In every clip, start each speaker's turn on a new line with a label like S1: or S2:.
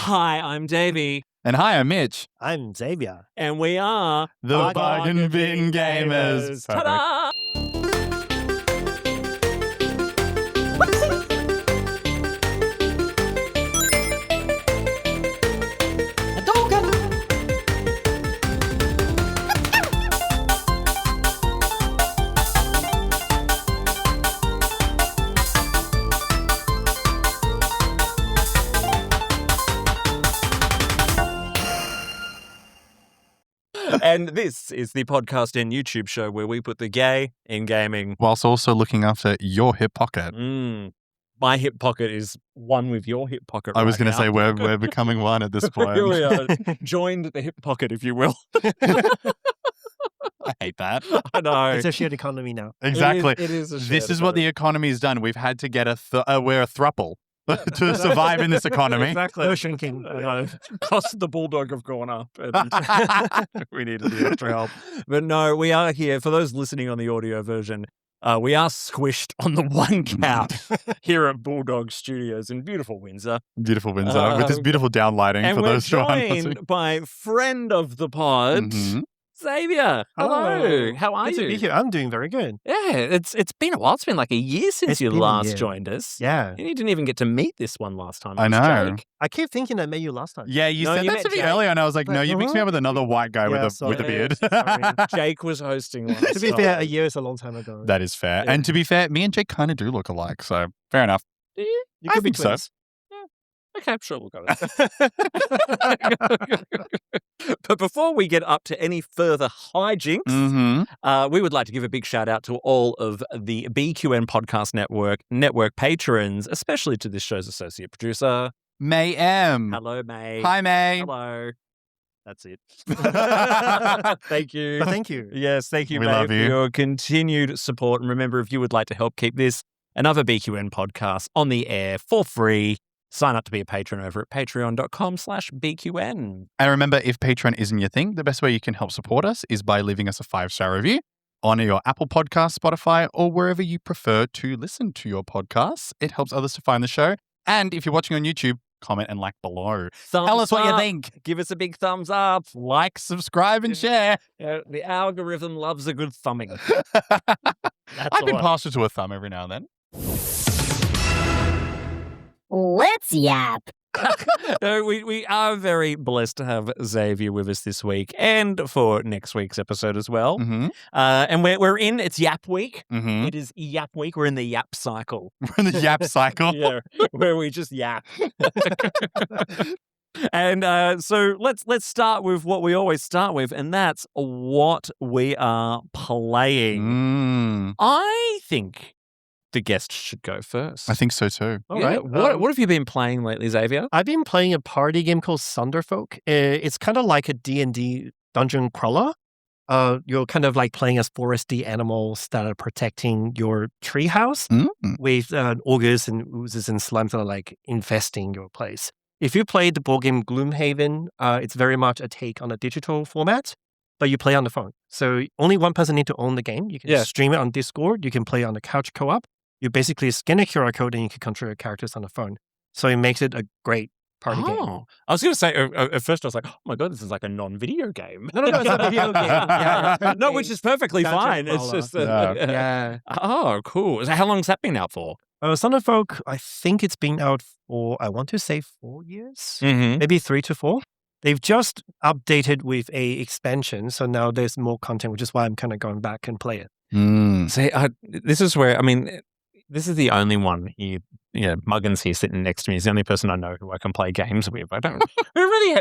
S1: Hi, I'm Davey.
S2: And hi, I'm Mitch.
S3: I'm Xavier.
S1: And we are
S2: The Bargain Bin Gamers.
S1: Ta-da! And this is the podcast and YouTube show where we put the gay in gaming.
S2: Whilst also looking after your hip pocket.
S1: My hip pocket is one with your hip pocket.
S2: I was going to
S1: now.
S2: say we're becoming one at this point.
S1: We are joined the hip pocket, if you will.
S2: I hate that.
S1: I know.
S3: It's a shared economy now.
S2: Exactly.
S1: It is a
S2: This is what the economy's done. We've had to get we're a thruple to survive in this economy.
S1: Exactly.
S3: We're shrinking.
S1: I know. Costs of the Bulldog have gone up. And we needed the extra help. But no, we are here. For those listening on the audio version, we are squished on the one couch here at Bulldog Studios in beautiful Windsor.
S2: Beautiful Windsor with this beautiful downlighting
S1: And
S2: for
S1: we're
S2: those who aren't
S1: joined by friend of the pod, Xavier. Hello. How are
S3: Good
S1: you?
S3: to be here. I'm doing very good.
S1: Yeah, it's been a while. It's been like a year since
S3: It's
S1: you
S3: been a
S1: last
S3: year.
S1: joined us.
S3: Yeah.
S1: And you didn't even get to meet this one last time.
S2: I
S1: It was
S2: know.
S1: Jake.
S3: I keep thinking I met you last time.
S2: Yeah, you
S1: No,
S2: said
S1: you
S2: that
S1: met
S2: to me
S1: Jake.
S2: earlier, and I was like, no, you mixed me up with another white guy
S3: Yeah,
S2: with a beard.
S3: sorry.
S1: Jake was hosting last
S3: To be
S1: time.
S3: fair, a year is a long time ago.
S2: That is fair.
S1: Yeah.
S2: And to be fair, me and Jake kind of do look alike, so fair enough.
S1: Do you?
S3: You
S2: I
S3: could be
S2: think so.
S3: twins.
S1: Okay, sure, we'll go with that. But before we get up to any further hijinks, we would like to give a big shout out to all of the BQN Podcast Network patrons, especially to this show's associate producer.
S2: May M.
S1: Hello, May.
S2: Hi, May.
S1: Hello. That's it. Thank you.
S3: But thank you.
S1: Yes, thank you,
S2: We
S1: May,
S2: love
S1: for
S2: you.
S1: your continued support. And remember, if you would like to help keep this and other BQN podcasts on the air for free, sign up to be a patron over at patreon.com/BQN.
S2: And remember, if Patreon isn't your thing, the best way you can help support us is by leaving us a 5-star review on your Apple Podcast, Spotify, or wherever you prefer to listen to your podcasts. It helps others to find the show. And if you're watching on YouTube, comment and like below. Tell us what you think.
S1: Give us a big thumbs up.
S2: Like, subscribe, and share.
S1: The algorithm loves a good thumbing.
S2: I've been partial to a thumb every now and then.
S4: Let's yap.
S1: We are very blessed to have Xavier with us this week and for next week's episode as well. And it's Yap Week. It is Yap Week. We're in the Yap cycle.
S2: We're in the Yap cycle.
S1: Yeah, where we just yap. And so let's start with what we always start with, and that's what we are playing. I think the guest should go first.
S2: I think so too.
S3: All
S1: Yeah,
S3: right.
S1: What have you been playing lately, Xavier?
S3: I've been playing a party game called Sunderfolk. It's kind of like a D&D dungeon crawler. You're kind of like playing as foresty animals that are protecting your treehouse with ogres and oozes and slimes that are like infesting your place. If you play the board game Gloomhaven, it's very much a take on a digital format, but you play on the phone. So only one person needs to own the game. You can stream it on Discord. You can play on the couch co-op. You basically scan a QR code and you can control your characters on the phone. So it makes it a great party game.
S1: I was going to say, at first I was like, oh my God, this is like a non-video game.
S3: No, it's a video game. Yeah.
S1: No, which is perfectly
S3: Dungeon
S1: fine. It's
S3: crawler.
S1: just...
S3: Yeah.
S1: Oh, cool. So how long has that been out for?
S3: Sunderfolk, I think it's been out for, I want to say 4 years,
S1: Mm-hmm.
S3: maybe 3 to 4. They've just updated with a expansion, so now there's more content, which is why I'm kind of going back and play it.
S1: See, this is where, this is the only one here. Yeah, Muggins here sitting next to me is the only person I know who I can play games with. I don't.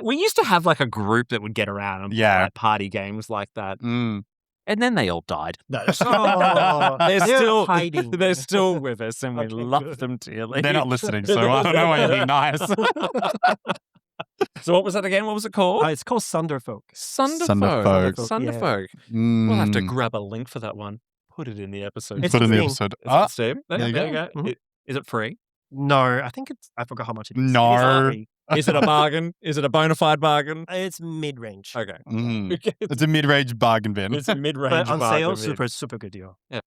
S1: We used to have like a group that would get around and play party games like that. And then they all died.
S3: No.
S1: They're still
S3: hiding.
S1: They're still with us, and we
S3: Okay,
S1: love
S3: good.
S1: them dearly.
S2: They're not listening, so I don't know anything nice.
S1: So what was that again? What was it called?
S3: It's called Sunderfolk.
S1: Sunderfolk.
S2: Sunderfolk.
S1: Sunderfolk. We'll have to grab a link for that one. Put it in the episode.
S3: It's
S2: Put in the
S3: free.
S2: episode.
S1: Is it Steam?
S2: there you
S1: There
S2: go.
S1: you go.
S3: Mhm.
S1: Is it free?
S3: No, I think I forgot how much it is.
S2: No.
S3: It is free.
S1: Is it a bargain? Is it a bona fide bargain?
S3: It's mid-range.
S1: Okay.
S2: It's a mid-range bargain bin.
S1: It's a mid-range
S3: But on
S1: bargain
S3: sale,
S1: bin.
S3: super good deal.
S1: Yeah.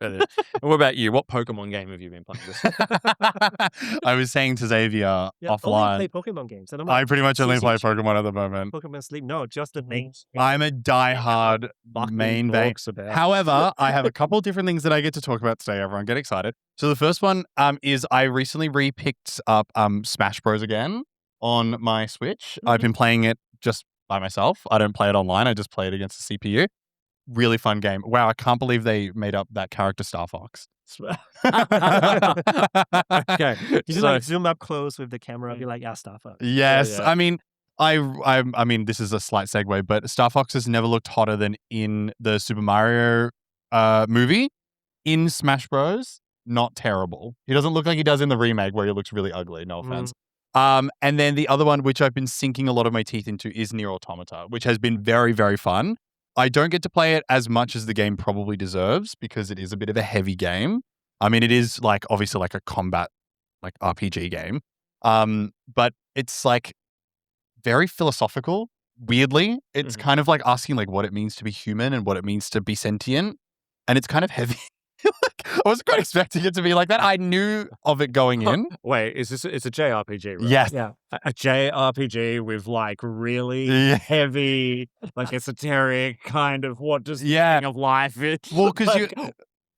S1: And what about you? What Pokemon game have you been playing this week?
S2: I was saying to Xavier offline.
S3: Only play Pokemon games. And I'm
S2: I
S3: like,
S2: pretty much only play
S3: CCG.
S2: Pokemon at the moment.
S3: Pokemon Sleep. No, just the names.
S2: I'm a diehard main vein. However, I have a couple different things that I get to talk about today. Everyone get excited. So the first one is I recently re-picked up Smash Bros again on my Switch. I've been playing it just by myself. I don't play it online. I just play it against the CPU. Really fun game. Wow, I can't believe they made up that character Star Fox.
S1: Okay.
S3: You just like zoom up close with the camera and be like, Star Fox.
S2: Yes.
S1: Yeah.
S2: I mean, I mean, this is a slight segue, but Star Fox has never looked hotter than in the Super Mario movie. In Smash Bros, not terrible. He doesn't look like he does in the remake where he looks really ugly. No offense. And then the other one, which I've been sinking a lot of my teeth into, is NieR Automata, which has been very, very fun. I don't get to play it as much as the game probably deserves because it is a bit of a heavy game. I mean, it is like obviously like a combat like RPG game. But it's like very philosophical, weirdly. It's kind of like asking like what it means to be human and what it means to be sentient. And it's kind of heavy. I wasn't quite expecting it to be like that. I knew of it going in.
S1: Wait, it's a JRPG, right?
S2: Yes.
S3: Yeah.
S1: A JRPG with like really heavy, like esoteric kind of what does the meaning of life is.
S2: Well, because you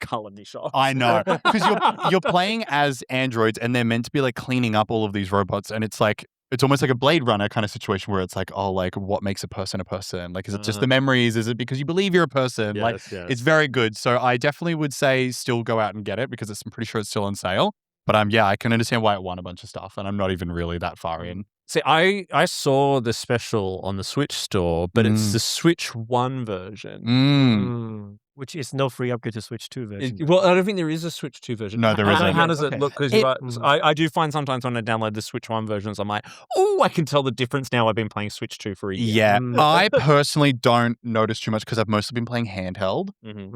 S1: color me shots.
S2: I know. Because you're playing as androids and they're meant to be like cleaning up all of these robots, and it's like it's almost like a Blade Runner kind of situation where it's like, oh, like what makes a person a person? Like, is it just the memories? Is it because you believe you're a person?
S1: Yes,
S2: It's very good. So I definitely would say still go out and get it because I'm pretty sure it's still on sale. But yeah, I can understand why it won a bunch of stuff, and I'm not even really that far in.
S1: See, I saw the special on the Switch store, but it's the Switch 1 version.
S3: Which is no free upgrade to Switch 2 version.
S1: Well, I don't think there is a Switch 2 version.
S2: No, there isn't.
S1: How does it look? Because I do find sometimes when I download the Switch 1 versions, I'm like, oh, I can tell the difference now. I've been playing Switch 2 for a year.
S2: Yeah, I personally don't notice too much because I've mostly been playing handheld.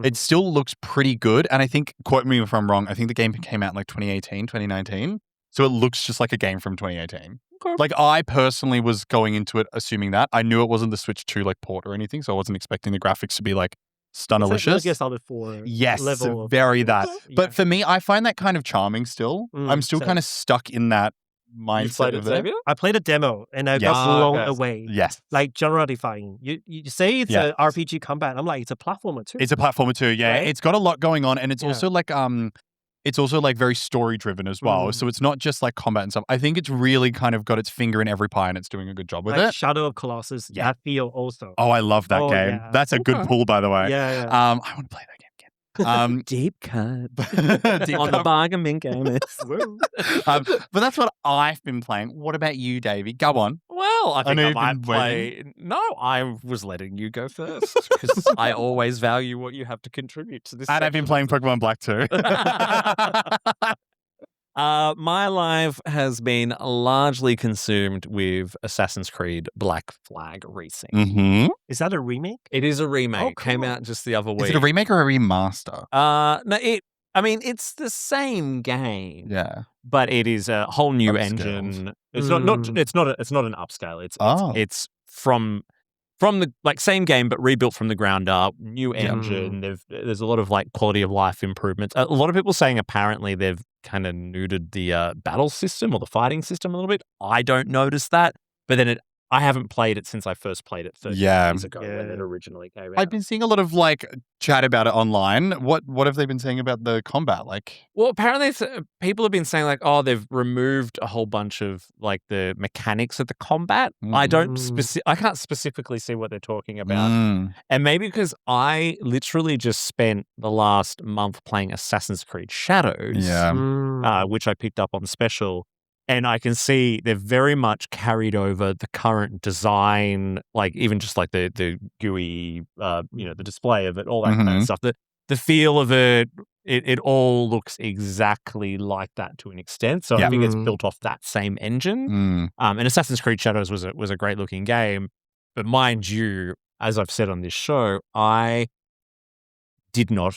S2: It still looks pretty good. And I think, quote me if I'm wrong, I think the game came out in like 2018, 2019. So it looks just like a game from 2018. Okay. Like I personally was going into it assuming that. I knew it wasn't the Switch 2 like port or anything, so I wasn't expecting the graphics to be like stunnerlicious.
S3: It's like Solid 4
S2: yes,
S3: level
S2: very that.
S3: Yeah.
S2: But for me, I find that kind of charming still. I'm still kind of stuck in that mindset of it.
S3: I played a demo and I got blown away.
S2: Yes.
S3: Like genre defying. You say it's an RPG combat. I'm like, it's a platformer too.
S2: It's a platformer too, yeah. Right? It's got a lot going on, and it's also like it's also like very story driven as well. So it's not just like combat and stuff. I think it's really kind of got its finger in every pie and it's doing a good job with it.
S3: Shadow of Colossus, that feel also.
S2: Oh, I love that game. Yeah. That's a good pull, by the way.
S3: Yeah.
S2: I want to play that game again.
S1: Deep cut on the Bargain Bin Gaymers.
S2: But that's what I've been playing. What about you, Davey? Go on.
S1: Well, I think I might play. No, I was letting you go first because I always value what you have to contribute to this.
S2: And I've been playing Pokemon Black too.
S1: My life has been largely consumed with Assassin's Creed Black Flag Racing.
S3: Is that a remake?
S1: It is a remake.
S3: Oh, cool.
S1: Came out just the other week.
S2: Is it a remake or a remaster?
S1: No, I mean, it's the same game.
S2: Yeah.
S1: But it is a whole new engine. It's not it's not an upscale. It's from the like same game but rebuilt from the ground up, new engine. There's a lot of like quality of life improvements. A lot of people saying apparently they've kind of neutered the battle system or the fighting system a little bit. I don't notice that, but then I haven't played it since I first played it 30 years ago when it originally came out.
S2: I've been seeing a lot of like chat about it online. What have they been saying about the combat? Like,
S1: well, apparently people have been saying like, oh, they've removed a whole bunch of like the mechanics of the combat. I can't specifically see what they're talking about. And maybe because I literally just spent the last month playing Assassin's Creed Shadows, which I picked up on special. And I can see they've very much carried over the current design, like even just like the GUI, the display of it, all that kind of stuff. The feel of it all looks exactly like that to an extent. So I think it's built off that same engine. And Assassin's Creed Shadows was a great looking game. But mind you, as I've said on this show, I did not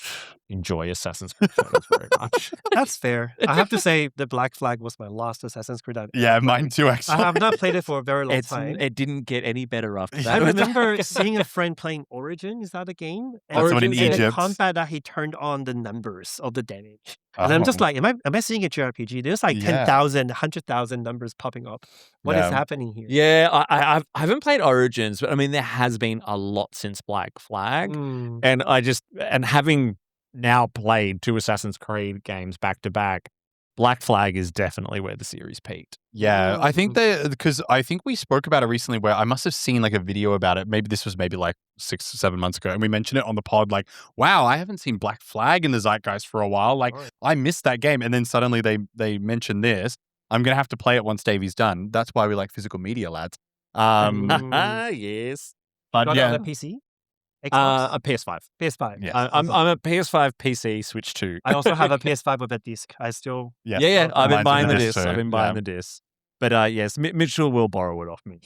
S1: enjoy Assassin's Creed Shadows very much.
S3: That's fair. I have to say, the Black Flag was my last Assassin's Creed.
S2: Yeah, mine too, actually.
S3: I have not played it for a very long time.
S1: It didn't get any better after that.
S3: I remember seeing a friend playing Origin. Is that a game?
S2: That's one in
S3: the
S2: Egypt.
S3: combat that he turned on the numbers of the damage. And I'm just like, am I seeing a JRPG? There's like 10,000, 100,000 numbers popping up. What is happening here?
S1: Yeah, I haven't played Origins, but I mean, there has been a lot since Black Flag. And having now played 2 Assassin's Creed games back to back, Black Flag is definitely where the series peaked.
S2: Yeah, I think because I think we spoke about it recently where I must have seen like a video about it. Maybe this was like 6 or 7 months ago. And we mentioned it on the pod like, wow, I haven't seen Black Flag in the zeitgeist for a while. Like I missed that game. And then suddenly they mentioned this. I'm going to have to play it once Davey's done. That's why we like physical media, lads.
S1: Yes.
S3: But on a PC? Xbox?
S1: A PS5.
S3: PS5.
S2: Yeah.
S1: I'm a PS5 PC Switch 2.
S3: I also have a PS5 with a disc. I still...
S1: Yeah. I've been buying the
S2: disc
S1: disc.
S2: too.
S1: I've been buying the disc. But yes, Mitchell will borrow it off me.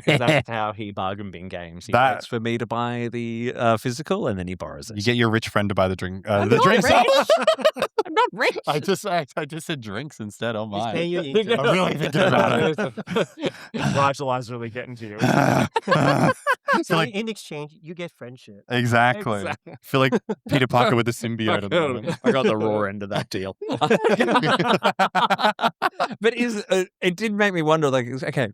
S1: That's how he bargain bin games. He waits for me to buy the physical and then he borrows it.
S2: You get your rich friend to buy the drink.
S1: I'm
S2: the
S1: not
S2: drinks.
S1: rich. I'm not rich.
S2: I just said drinks instead on mine.
S3: Paying you into
S2: I'm really thinking about it.
S1: Martial lives really getting to you.
S3: So
S2: like,
S3: in exchange, you get friendship.
S2: Exactly. I feel like Peter Parker with the symbiote at the moment.
S1: I got the raw end of that deal. But it did make me wonder, like, okay,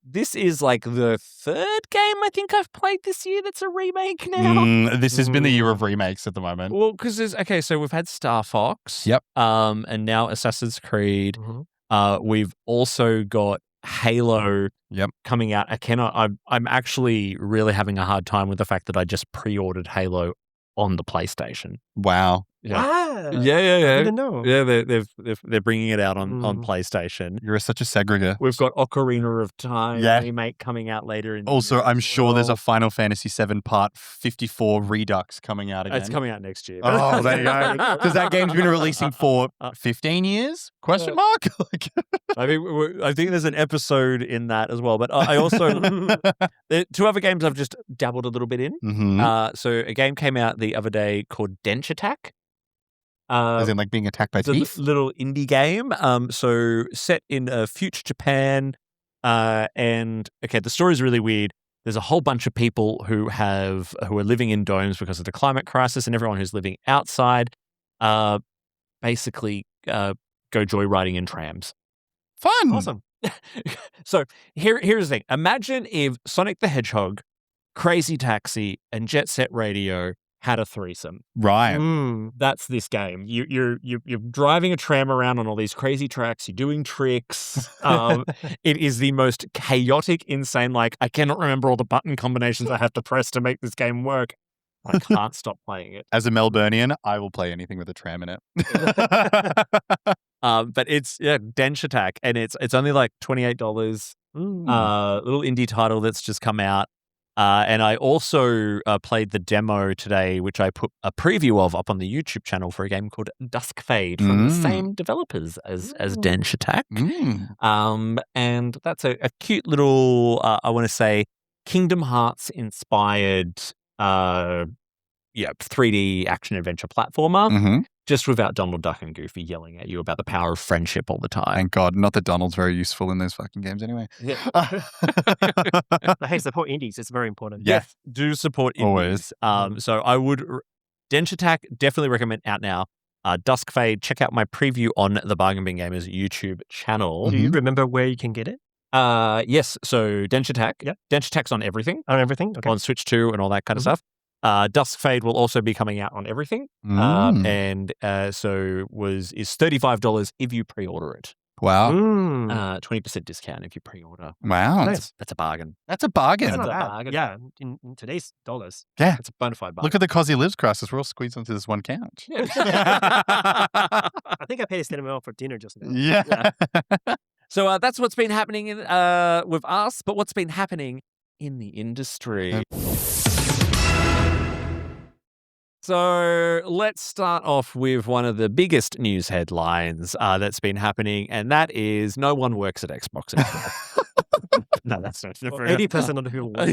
S1: this is like the 3rd game I think I've played this year that's a remake now.
S2: This has been the year of remakes at the moment.
S1: Well, because so we've had Star Fox.
S2: Yep.
S1: And now Assassin's Creed. We've also got Halo coming out. I'm actually really having a hard time with the fact that I just pre-ordered Halo on the PlayStation.
S2: Wow.
S3: Yeah.
S1: Yeah.
S3: I didn't know.
S1: Yeah, they're bringing it out on PlayStation.
S2: You're such a segregator.
S1: We've got Ocarina of Time remake coming out later in the
S2: Also,
S1: year
S2: I'm
S1: as
S2: sure there's a
S1: well.
S2: Final Fantasy VII Part 54 Redux coming out again.
S1: It's coming out next year.
S2: Oh, there you go. Because that game's been releasing for 15 years? Question mark?
S1: I think there's an episode in that as well. But I also 2 other games I've just dabbled a little bit in. So a game came out the other day called Dench Attack.
S2: As in like being attacked by teeth?
S1: It's a little indie game. So set in future Japan. And okay, the story's really weird. There's a whole bunch of people who are living in domes because of the climate crisis, and everyone who's living outside basically go joyriding in trams.
S2: Fun.
S3: Awesome.
S1: So here's the thing. Imagine if Sonic the Hedgehog, Crazy Taxi, and Jet Set Radio had a threesome.
S2: Right.
S1: That's this game. You're driving a tram around on all these crazy tracks. You're doing tricks. It is the most chaotic, insane. Like, I cannot remember all the button combinations I have to press to make this game work. I can't stop playing it.
S2: As a Melburnian, I will play anything with a tram in it.
S1: But it's Dench Attack, and it's only like $28. Little indie title that's just come out. And I also played the demo today, which I put a preview of up on the YouTube channel for a game called Dusk Fade from the same developers as Dench Attack. And that's a cute little, I want to say, Kingdom Hearts inspired 3D action adventure platformer. Just without Donald Duck and Goofy yelling at you about the power of friendship all the time.
S2: Thank God. Not that Donald's very useful in those fucking games anyway.
S3: Hey, support indies. It's very important.
S1: Yes, do support indies.
S2: Always.
S1: So I would... Dench Attack, definitely recommend out now. Dusk Fade, check out my preview on the Bargain Bin Gaymers YouTube channel.
S3: Do you remember where you can get it?
S1: Yes, so Dench Attack.
S3: Yeah.
S1: Dench Attack's on everything.
S3: On everything? Okay.
S1: On Switch 2 and all that kind of stuff. Dusk Fade will also be coming out on everything. And so is $35 if you pre-order it.
S2: Wow.
S1: 20% discount if you pre-order.
S2: Wow.
S3: Nice.
S1: That's a bargain.
S2: That's a bargain.
S3: That's not
S1: That's a
S3: bad.
S1: bargain.
S3: Yeah, in today's dollars.
S2: Yeah.
S1: It's a bona fide bargain.
S2: Look at the Cozy Lives crisis. We're all squeezed onto this one couch.
S3: I think I paid a cinema for dinner just now.
S2: Yeah.
S1: So that's what's been happening with us, but what's been happening in the industry. So let's start off with one of the biggest news headlines that's been happening, and that is no one works at Xbox anymore. No, that's not true.
S3: 80% of the people work.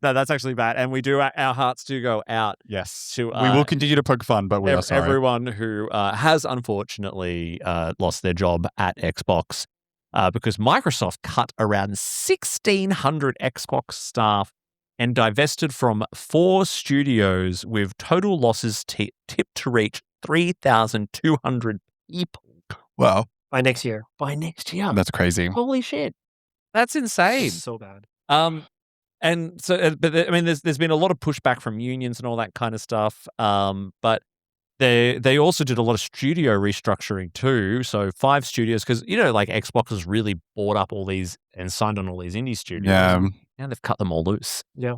S1: No, that's actually bad. And we do, our hearts do go out
S2: Yes.
S1: to
S2: we will continue to poke fun, but we are sorry.
S1: everyone who has unfortunately lost their job at Xbox because Microsoft cut around 1,600 Xbox staff and divested from 4 studios with total losses tipped to reach 3,200 people.
S2: Well,
S3: By next year.
S1: By next year.
S2: that's crazy.
S1: Holy shit. That's insane.
S3: So bad.
S1: And so, but I mean, there's been a lot of pushback from unions and all that kind of stuff. But they also did a lot of studio restructuring too. So 5 studios, because like Xbox has really bought up all these and signed on all these indie studios.
S2: Yeah.
S1: Now they've cut them all loose.
S3: Yeah.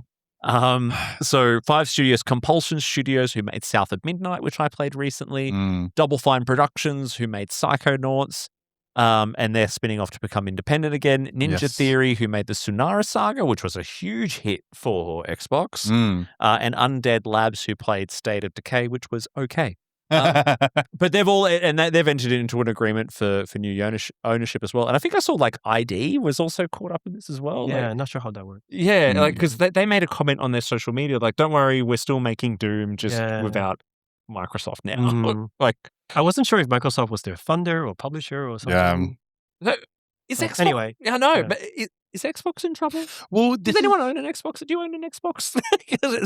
S1: So 5 studios: Compulsion Studios, who made South of Midnight, which I played recently. Double Fine Productions, who made Psychonauts. And they're spinning off to become independent again. Ninja Theory, who made the Sunara Saga, which was a huge hit for Xbox. And Undead Labs, who played State of Decay, which was okay. But they've entered into an agreement for new ownership as well. And I think I saw ID was also caught up in this as well.
S3: Yeah, not sure how that worked.
S1: Yeah, because they made a comment on their social media, don't worry, we're still making Doom just without Microsoft now.
S3: I wasn't sure if Microsoft was their funder or publisher or something.
S1: Yeah. Is Xbox?
S3: Anyway,
S1: I know, but is Xbox in trouble?
S2: Well,
S1: does anyone own an Xbox? Do you own an Xbox?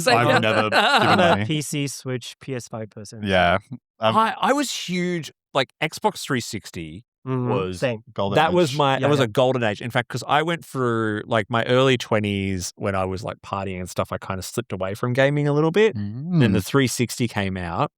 S2: I've never given
S3: I'm a
S2: money.
S3: PC, Switch, PS5 person.
S2: Yeah.
S1: I was huge. Xbox 360 was
S3: same.
S2: Golden
S1: that
S2: age.
S1: was a golden age. In fact, because I went through my early 20s when I was partying and stuff, I kind of slipped away from gaming a little bit. Then the 360 came out.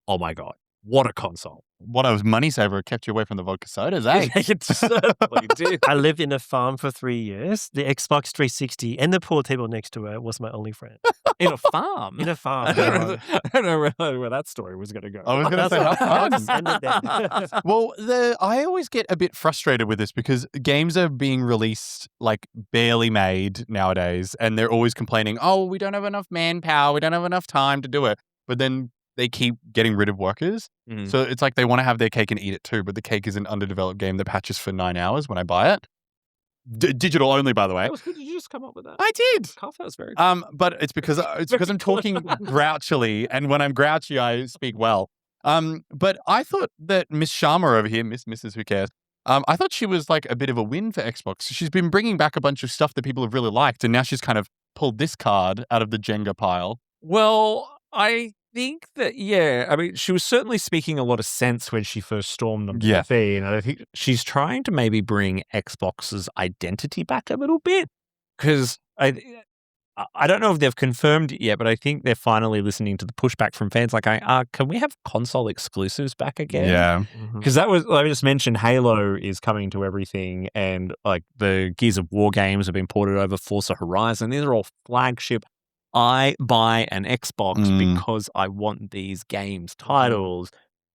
S1: Oh my God. What a console.
S2: What a money saver. It kept you away from the vodka sodas, eh?
S1: It certainly did.
S3: I lived in a farm for 3 years. The Xbox 360 and the pool table next to it was my only friend.
S1: In a farm?
S3: In a farm.
S1: I don't know where that story was going to go.
S2: I was going to say, how fun. Well, I always get a bit frustrated with this because games are being released barely made nowadays, and they're always complaining, oh, we don't have enough manpower, we don't have enough time to do it. But then they keep getting rid of workers. So it's they want to have their cake and eat it too, but the cake is an underdeveloped game that patches for 9 hours when I buy it. Digital only, by the way.
S1: That was good. Did you just come up with that?
S2: I did.
S1: That was very good.
S2: But it's because I'm talking grouchily, and when I'm grouchy, I speak well. But I thought that Miss Sharma over here, Mrs. Who cares? I thought she was a bit of a win for Xbox. She's been bringing back a bunch of stuff that people have really liked, and now she's kind of pulled this card out of the Jenga pile.
S1: Well, I think that, I mean, she was certainly speaking a lot of sense when she first stormed them.
S2: Yeah.
S1: And I think she's trying to maybe bring Xbox's identity back a little bit, because I don't know if they've confirmed it yet, but I think they're finally listening to the pushback from fans. Can we have console exclusives back again?
S2: Yeah.
S1: Because that was, I just mentioned Halo is coming to everything, and the Gears of War games have been ported over, Forza Horizon. These are all flagship. I buy an Xbox because I want these games titles.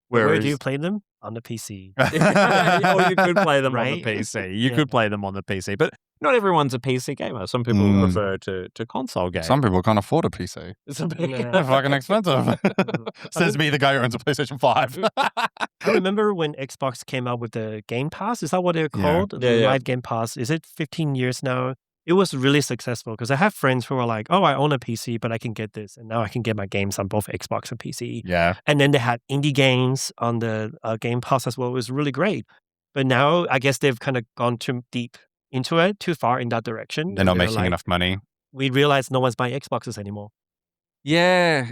S3: Where do you play them? On the PC.
S1: Or you could play them on the
S3: Right?
S1: PC. You could play them on the PC. But not everyone's a PC gamer. Some people prefer to console games.
S2: Some people can't afford a PC. They're fucking expensive. Says me, the guy who owns a PlayStation 5.
S3: I remember when Xbox came out with the Game Pass. Is that what they're called? The Live Game Pass. Is it 15 years now? It was really successful because I have friends who are like, oh, I own a PC, but I can get this. And now I can get my games on both Xbox and PC.
S2: Yeah.
S3: And then they had indie games on the Game Pass as well. It was really great. But now I guess they've kind of gone too deep into it, too far in that direction.
S2: They're not making enough money.
S3: We realize no one's buying Xboxes anymore.
S1: Yeah,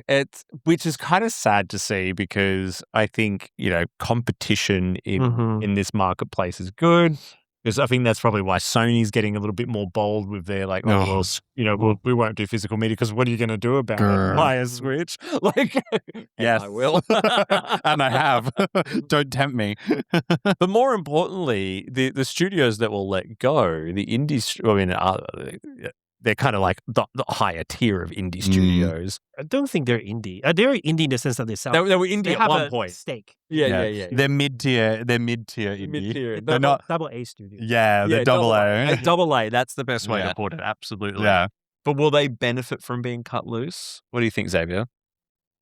S1: which is kind of sad to see, because I think, competition in this marketplace is good. Because I think that's probably why Sony's getting a little bit more bold with their we won't do physical media because what are you going to do about it? Buy a Switch?
S2: Yes,
S1: I will.
S2: And I have. Don't tempt me.
S1: But more importantly, the studios that will let go, the indie, they're kind of the higher tier of indie studios.
S3: I don't think they're indie. They're indie in the sense that they sell.
S1: They were indie
S3: They
S1: at
S3: have
S1: one
S3: a
S1: point.
S3: stake.
S1: Yeah.
S2: They're mid-tier. They're mid-tier indie.
S1: Mid-tier.
S2: They're not.
S3: Double A studios.
S2: Yeah, they're double A.
S1: Double A. That's the best way
S2: Yeah.
S1: to put it. Absolutely.
S2: Yeah.
S1: But will they benefit from being cut loose? What do you think, Xavier?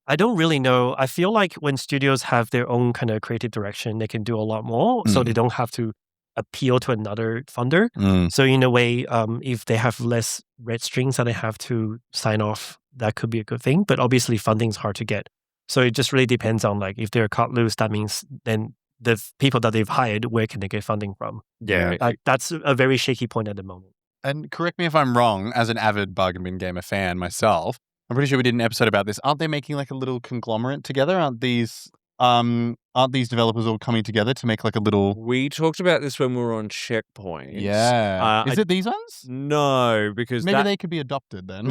S3: I don't really know. I feel like when studios have their own kind of creative direction, they can do a lot more. So they don't have to appeal to another funder. So in a way, if they have less red strings that they have to sign off, that could be a good thing. But obviously funding is hard to get. So it just really depends on like if they're cut loose, that means then the people that they've hired, where can they get funding from?
S1: Yeah.
S3: That's a very shaky point at the moment.
S2: And correct me if I'm wrong, as an avid Bargain Bin Gamer fan myself, I'm pretty sure we did an episode about this. Aren't they making like a little conglomerate together? Aren't these developers all coming together to make like a little...
S1: We talked about this when we were on Checkpoint.
S2: Yeah. Is it these ones?
S1: No, because
S2: maybe they could be adopted then.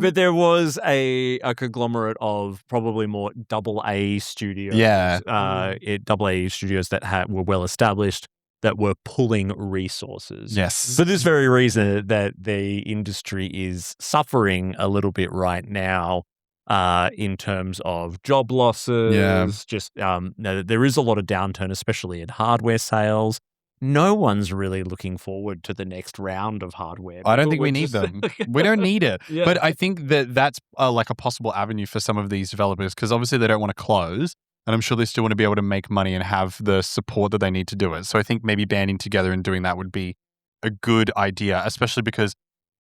S1: But there was a conglomerate of probably more AA studios.
S2: Yeah.
S1: AA studios that were well established, that were pulling resources.
S2: Yes.
S1: For this very reason that the industry is suffering a little bit right now in terms of job losses.
S2: Yeah.
S1: Just there is a lot of downturn, especially in hardware sales. No one's really looking forward to the next round of hardware.
S2: I don't think we need them. We don't need it.
S1: Yeah.
S2: But I think that's like a possible avenue for some of these developers, because obviously they don't want to close. And I'm sure they still want to be able to make money and have the support that they need to do it. So I think maybe banding together and doing that would be a good idea, especially because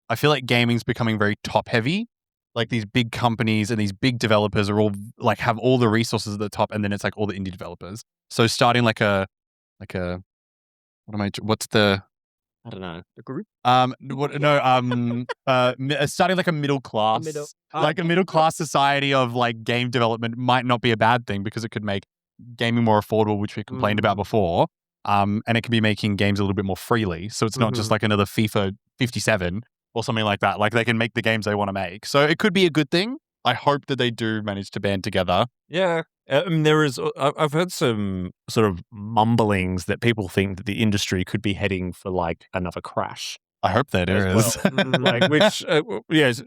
S2: I feel like gaming's becoming very top heavy. Like these big companies and these big developers are all like have all the resources at the top, and then it's like all the indie developers. So starting what's the...
S1: I don't know. A group?
S2: Starting like a middle class, like a middle class society of like game development might not be a bad thing, because it could make gaming more affordable, which we complained about before. And it can be making games a little bit more freely. So it's not just like another FIFA 57 or something like that. Like they can make the games they want to make. So it could be a good thing. I hope that they do manage to band together.
S1: Yeah. I mean, I've heard some sort of mumblings that people think that the industry could be heading for like another crash.
S2: I hope that there is.
S1: Well.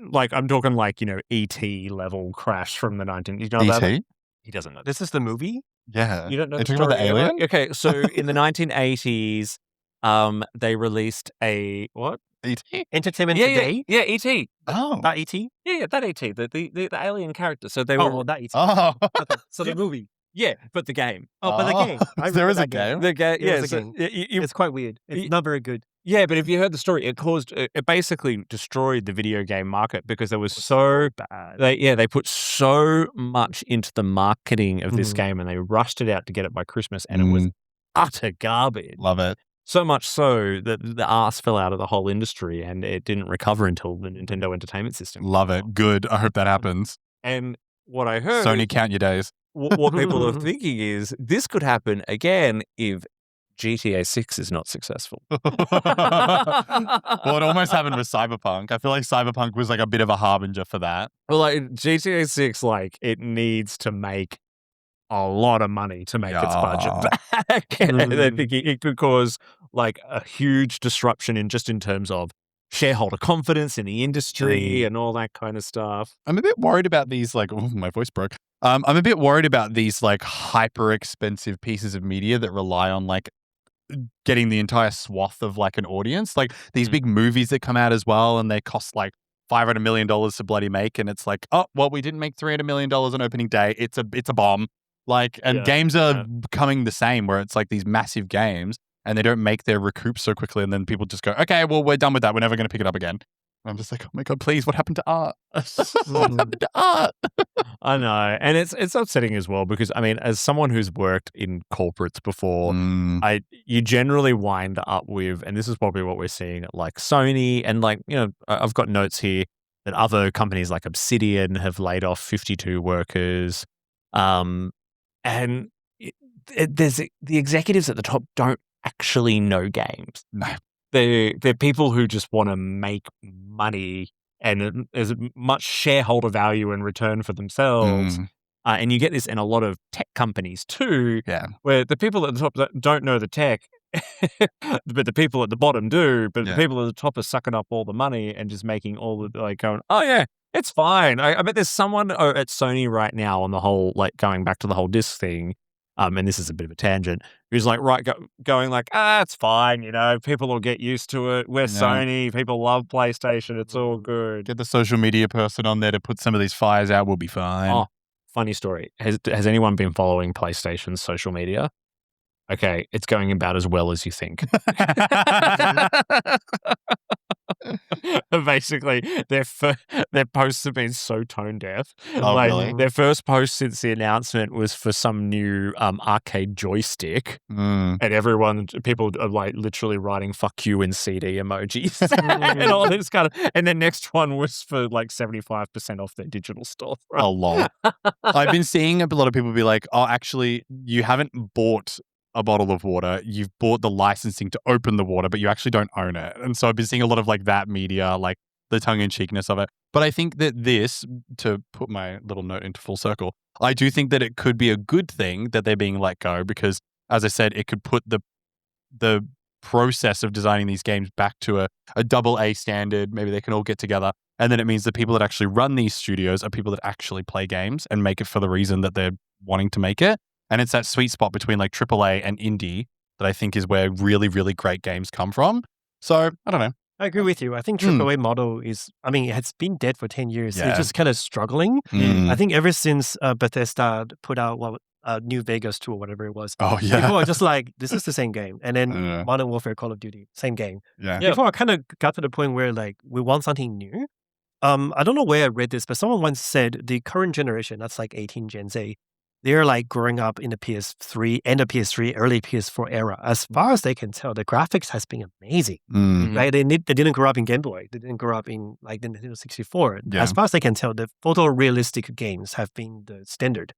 S1: Like I'm talking like, E.T. level crash from the 19... You know
S2: E.T.?
S1: about that? He doesn't know.
S3: This is the movie?
S2: Yeah.
S1: You don't know
S2: Are you
S1: the
S2: talking about the
S1: story
S2: alien?
S1: Okay, so in the 1980s, they released a... What?
S2: E.T.?
S3: Entertainment Today?
S1: Yeah, E.T.
S2: Oh.
S3: That E.T.?
S1: Yeah, that E.T. The alien character. So they
S3: Oh,
S1: were...
S3: that E.T.
S2: Oh.
S3: Okay. So the movie.
S1: Yeah, but the game.
S3: Oh, but the game. I
S2: There
S3: remember
S2: is a
S3: that
S2: game.
S1: The game,
S3: There
S1: yeah.
S3: is a
S1: So
S3: game.
S1: you,
S3: It's quite weird. It's not very good.
S1: yeah, but if you heard the story, it basically destroyed the video game market, because there was so
S3: bad.
S1: They put so much into the marketing of this game, and they rushed it out to get it by Christmas, and it was utter garbage.
S2: Love it.
S1: So much so that the arse fell out of the whole industry, and it didn't recover until the Nintendo Entertainment System.
S2: Love it. Good. I hope that happens.
S1: And what I heard,
S2: Sony, count your days.
S1: what people are thinking is this could happen again if GTA 6 is not successful.
S2: Well, it almost happened with Cyberpunk. I feel like Cyberpunk was like a bit of a harbinger for that.
S1: Well, like GTA 6, like it needs to make a lot of money to make its budget back. And I think it could cause like a huge disruption in terms of shareholder confidence in the industry and all that kind of stuff.
S2: I'm a bit worried about these, like, oh, my voice broke. I'm a bit worried about these like hyper expensive pieces of media that rely on like getting the entire swath of like an audience. Like these big movies that come out as well, and they cost like $500 million to bloody make, and it's like, oh, well, we didn't make $300 million on opening day. It's a bomb. Like, and games are becoming the same, where it's like these massive games, and they don't make their recoup so quickly, and then people just go, okay, well, we're done with that. We're never going to pick it up again. And I'm just like, oh my God, please, what happened to art? What happened to art?
S1: I know. And it's upsetting as well, because I mean, as someone who's worked in corporates before, you generally wind up with, and this is probably what we're seeing at like Sony, and like, I've got notes here that other companies like Obsidian have laid off 52 workers. And there's the executives at the top don't actually know games.
S2: No.
S1: They're people who just want to make money, and there's much shareholder value in return for themselves. And you get this in a lot of tech companies too, where the people at the top don't know the tech, but the people at the bottom do. But the people at the top are sucking up all the money and just making all the, like, going, oh yeah, it's fine. I bet there's someone at Sony right now on the whole, like going back to the whole disc thing. And this is a bit of a tangent, who's like, going like, it's fine, people will get used to it. We're Sony, people love PlayStation, it's all good.
S2: Get the social media person on there to put some of these fires out, we'll be fine.
S1: Oh, funny story. Has anyone been following PlayStation's social media? okay, it's going about as well as you think. Basically, their posts have been so tone deaf.
S2: Oh, really?
S1: Their first post since the announcement was for some new arcade joystick, and people are like literally writing "fuck you" in CD emojis and all this kind of. And the next one was for like 75% off their digital store.
S2: Oh, lol. I've been seeing a lot of people be like, "Oh, actually, you haven't bought a bottle of water. You've bought the licensing to open the water, but you actually don't own it." And so I've been seeing a lot of like that media, like the tongue-in-cheekness of it. But I think that this, to put my little note into full circle, I do think that it could be a good thing that they're being let go because, as I said, it could put the process of designing these games back to a AA standard. Maybe they can all get together. And then it means the people that actually run these studios are people that actually play games and make it for the reason that they're wanting to make it. And it's that sweet spot between like AAA and indie that I think is where really, really great games come from. So, I don't know.
S3: I agree with you. I think AAA model is, it has been dead for 10 years. Yeah. It's just kind of struggling. I think ever since Bethesda put out New Vegas 2 or whatever it was, people are just like, this is the same game. And then Modern Warfare, Call of Duty, same game. Yeah. People are kind of got to the point where like, we want something new. I don't know where I read this, but someone once said the current generation, that's like 18 Gen Z, they're like growing up in the PS3 and the PS3, early PS4 era. As far as they can tell, the graphics has been amazing. Right? They didn't grow up in Game Boy. They didn't grow up in like the Nintendo 64. Yeah. As far as they can tell, the photorealistic games have been the standard.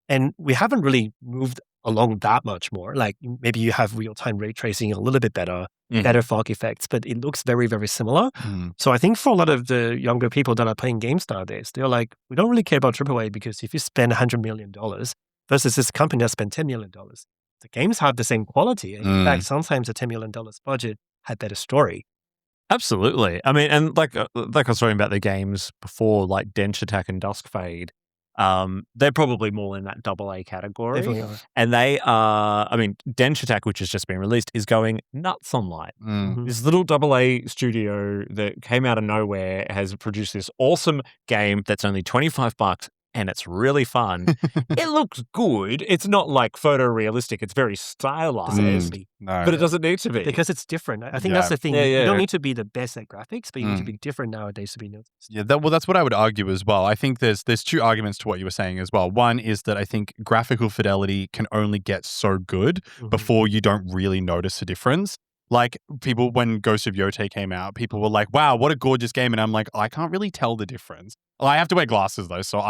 S3: And we haven't really moved along that much more. Like maybe you have real-time ray tracing a little bit better, better fog effects, but it looks very, very similar. So I think for a lot of the younger people that are playing games nowadays, they're like, we don't really care about AAA because if you spend $100 million versus this company that spent $10 million, the games have the same quality. And in fact, sometimes a $10 million budget had better story.
S1: Absolutely. I mean, and like I was talking about the games before, like Dench Attack and Dusk Fade, they're probably more in that AA category.
S3: Definitely are.
S1: And they are, Dench Attack, which has just been released, is going nuts online. This little AA studio that came out of nowhere has produced this awesome game that's only $25 and it's really fun. It looks good. It's not like photorealistic. It's very stylized, but it doesn't need to be.
S3: Because it's different. I think that's the thing. You don't need to be the best at graphics, but you need to be different nowadays to be noticed.
S2: Yeah, that's what I would argue as well. I think there's two arguments to what you were saying as well. One is that I think graphical fidelity can only get so good before you don't really notice a difference. Like people, when Ghost of Yotei came out, people were like, wow, what a gorgeous game. And I'm like, I can't really tell the difference. Well, I have to wear glasses though. So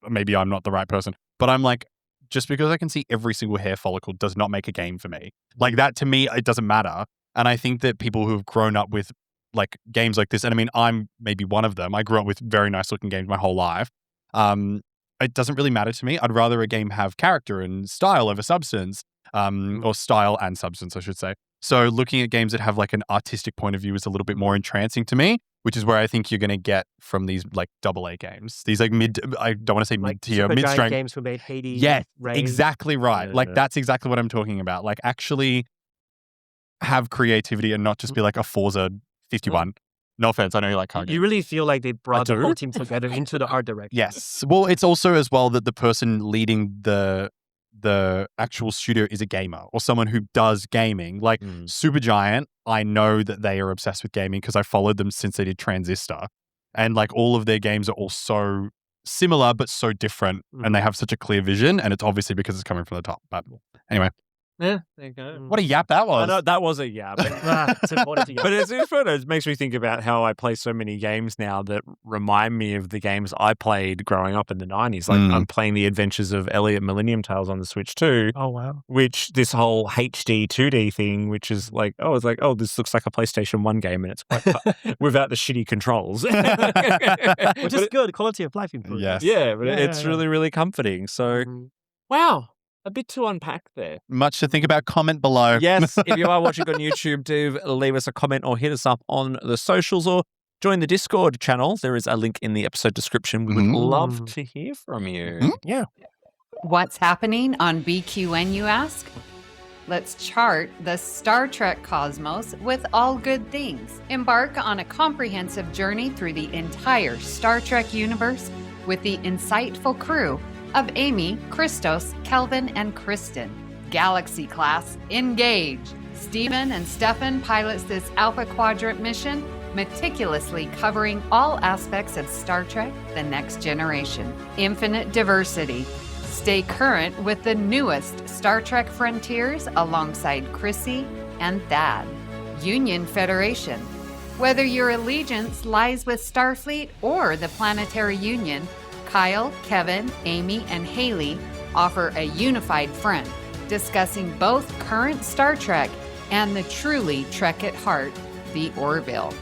S2: maybe I'm not the right person, but I'm like, just because I can see every single hair follicle does not make a game for me. Like that to me, it doesn't matter. And I think that people who have grown up with like games like this, and I'm maybe one of them. I grew up with very nice looking games my whole life. It doesn't really matter to me. I'd rather a game have character and style over substance, or style and substance, I should say. So looking at games that have like an artistic point of view is a little bit more entrancing to me, which is where I think you're going to get from these like AA games. These like I don't want to say like mid-tier, mid-strength
S3: games who made Hades.
S2: Yeah, exactly right. Like that's exactly what I'm talking about. Like actually have creativity and not just be like a Forza 51. No offense, I know you like car games.
S3: You really feel like they brought the whole team together into the art direction.
S2: Yes. Well, it's also as well that the person leading the actual studio is a gamer or someone who does gaming. Like Supergiant, I know that they are obsessed with gaming because I followed them since they did Transistor. And like all of their games are all so similar but so different and they have such a clear vision, and it's obviously because it's coming from the top. But anyway.
S1: Yeah, there you go.
S2: What a yap that was.
S1: I know, that was a yap.
S3: It's important to yap.
S1: But it's important. It makes me think about how I play so many games now that remind me of the games I played growing up in the 90s. Like I'm playing The Adventures of Elliot Millennium Tales on the Switch too.
S3: Oh, wow.
S1: Which this whole HD 2D thing, which is like, this looks like a PlayStation 1 game and it's quite without the shitty controls.
S3: Which is good. Quality of life improvement.
S2: Yes.
S1: Yeah, but it's really, really comforting. So, wow. A bit to unpack there.
S2: Much to think about. Comment below.
S1: Yes, if you are watching on YouTube, do leave us a comment or hit us up on the socials or join the Discord channel. There is a link in the episode description. We would love to hear from you.
S3: Yeah.
S5: What's happening on BQN, you ask? Let's chart the Star Trek cosmos with all good things. Embark on a comprehensive journey through the entire Star Trek universe with the insightful crew of Amy, Christos, Kelvin, and Kristen. Galaxy class, engage. Steven and Stefan pilots this Alpha Quadrant mission, meticulously covering all aspects of Star Trek: The Next Generation. Infinite diversity. Stay current with the newest Star Trek frontiers alongside Chrissy and Thad. Union Federation. Whether your allegiance lies with Starfleet or the Planetary Union, Kyle, Kevin, Amy, and Haley offer a unified front, discussing both current Star Trek and the truly Trek at heart, the Orville.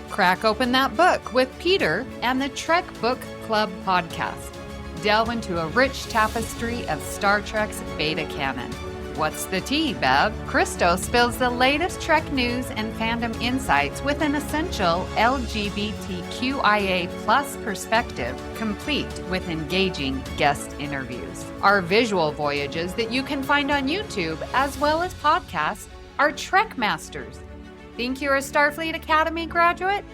S5: Crack open that book with Peter and the Trek Book Club podcast. Delve into a rich tapestry of Star Trek's beta canon. What's the tea, Bev? Christo spills the latest Trek news and fandom insights with an essential LGBTQIA+ perspective, complete with engaging guest interviews. Our visual voyages that you can find on YouTube as well as podcasts are Trek Masters. Think you're a Starfleet Academy graduate?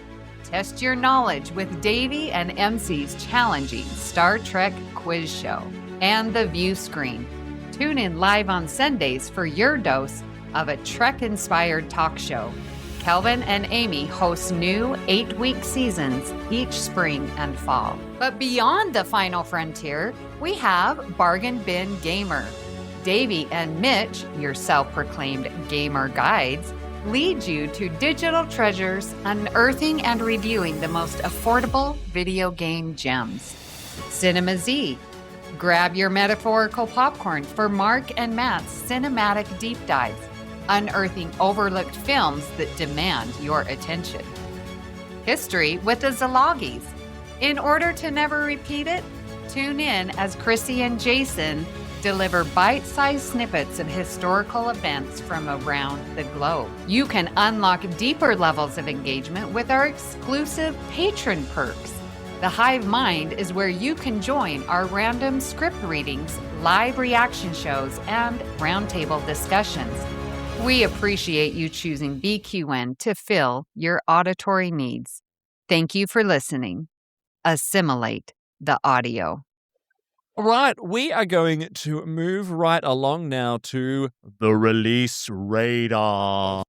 S5: Test your knowledge with Davey and MC's challenging Star Trek quiz show. And the View Screen. Tune in live on Sundays for your dose of a Trek-inspired talk show. Kelvin and Amy host new 8-week seasons each spring and fall. But beyond the final frontier, we have Bargain Bin Gamer. Davey and Mitch, your self-proclaimed gamer guides, lead you to digital treasures, unearthing and reviewing the most affordable video game gems. Cinema Z. Grab your metaphorical popcorn for Mark and Matt's cinematic deep dives, unearthing overlooked films that demand your attention. History with the Zalogis. In order to never repeat it, tune in as Chrissy and Jason deliver bite-sized snippets of historical events from around the globe. You can unlock deeper levels of engagement with our exclusive patron perks. The Hive Mind is where you can join our random script readings, live reaction shows, and roundtable discussions. We appreciate you choosing BQN to fill your auditory needs. Thank you for listening. Assimilate the audio.
S1: All right, we are going to move right along now to the release radar.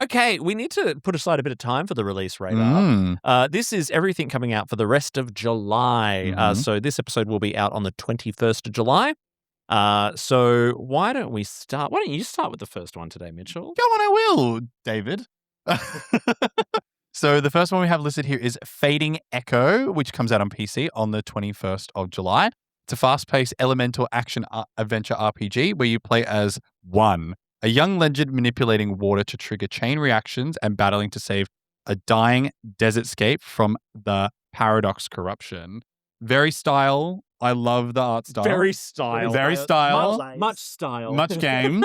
S1: Okay, we need to put aside a bit of time for the release radar. This is everything coming out for the rest of July. So this episode will be out on the 21st of July. So why don't we start? Why don't you start with the first one today, Mitchell?
S2: Go on, I will, David. So the first one we have listed here is Fading Echo, which comes out on PC on the 21st of July. It's a fast-paced elemental action adventure RPG where you play as One, a young legend manipulating water to trigger chain reactions and battling to save a dying desertscape from the paradox corruption. Very style. I love the art style.
S1: Very style.
S2: Very style.
S1: Much style.
S2: Much game.